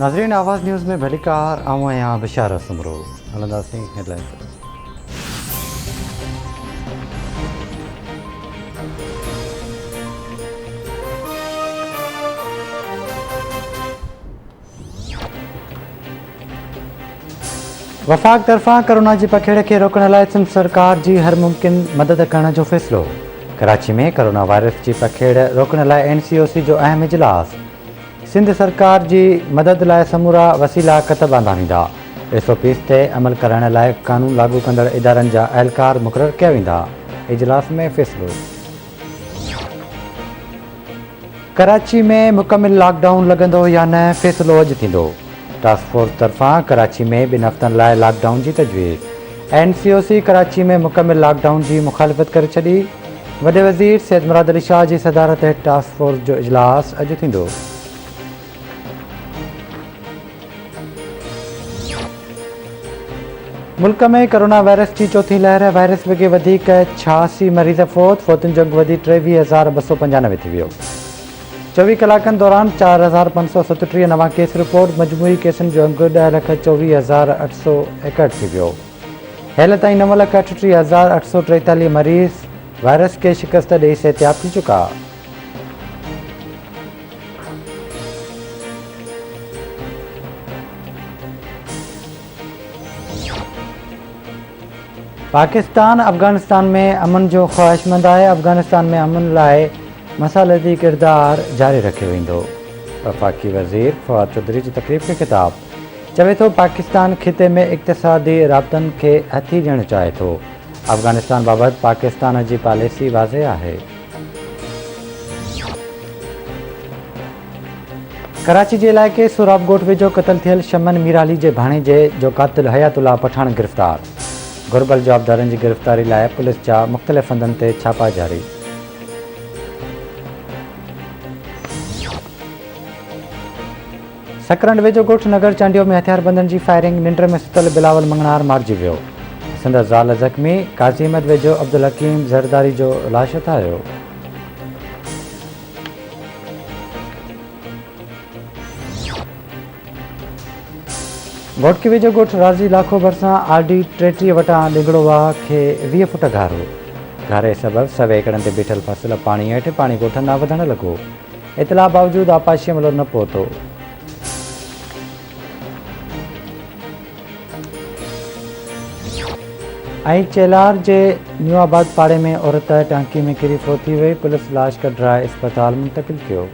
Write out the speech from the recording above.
नाज़रीन, आवाज़ न्यूज़ में भलीकार आऊं आहियां बिशारत सुमरो। हलंदासीं हेडलाइंस। वफ़ाक़ तरफ़ां कोरोना जी पखेड़ खे रोकण लाइ सिंध सरकार जी हर मुमकिन मदद करण जो फ़ैसिलो। कराची में कोरोना वायरस जी पखेड़ रोकण लाइ NCOC जो अहम इजलास। सिंध सरकार जी मदद लाइ समूरा वसीला क़त बांधा वेंदा। SOPs ते अमल करण लाइ क़ानून लागू कंदड़ इदारनि जा अहलकार मुक़ररु कया वेंदा। इजलास में फ़ैसिलो। कराची में मुकमिल लॉकडाउन लॻंदो या न, फ़ैसिलो अॼु थींदो। टास्क फोर्स तरफ़ां कराची में 2 हफ़्तनि लाइ लॉकडाउन जी तजवीज़। NCOC कराची में मुकमिल लॉकडाउन जी मुखालिफ़त करे छॾी। वॾे वज़ीर सैयद मुराद अली शाह जी सदारत हेठि टास्क फोर्स जो इजलास अॼु थींदो। मुल्क में कोरोना वायरस जी चौथी लहर। वायरस वॻे वधीक 86 मरीज़ फ़ौत। फ़ौतुनि जो अघु वधी 23,295 थी वियो। 24 कलाकनि दौरान 4,537 नवां केस रिपोर्ट। मजमूई केसनि जो अघु 10,24,861 थी वियो। हेल ताईं 9,38,843 मरीज़ वायरस खे शिकस्त ॾेई सिहतयाब थी चुका। पाकिस्तान अफ़गानिस्तान में अमन जो ख़्वाहिशमंद आहे। अफ़गानिस्तान में अमन लाइ मसालती किरदार जारी रखियो वेंदो। वफ़ाक़ी वज़ीर फवाद चौधरी जी तक़रीब खे ख़िताब। चवे थो पाकिस्तान ख़िते में इक़्तिसादी राब्तनि खे हथी ॾियणु चाहे थो। अफ़गानिस्तान बाबति पाकिस्तान जी पॉलिसी वाज़े आहे। कराची जे इलाइक़े सुराब ॻोठ वेझो क़तल थियल शमन मीराली जे भाणेजे जो क़ातिल हयातुल्लाह पठान गिरफ़्तार। घुर्बल जवाबदारनि जी गिरफ़्तारी लाइ पुलिस जा मुख़्तलिफ़ हंधनि ते छापा जारी। सकरंड वेझो ॻोठ नगर चांडियो में हथियारबंदनि जी फायरिंग। निंड में सुतल बिलावल मंगनार मारिजी वियो। संदसि ज़ाल ज़ख़्मी। काज़ी अहमद वेझो अब्दुल हकीम ज़रदारी जो लाश हथायो। घोटकी वेझो ॻोठ राज़ी लाखो भरिसां RD 33 वटां डिघड़ोवा खे 20 फुट गारो। गारे सबबि 100 एकड़नि ते बीठल फसल पाणी हेठि। पाणी ॻोठनि ॾांहुं वधणु लॻो। इतला बावजूदि आपाशी अमलो न पहुतो। ऐं चेलार जे न्यू आबाद पाड़े में औरत टांकी में किरी फ़ौत थी वई। पुलिस लाश कढराए इस्पताल मुंतक़िल कयो।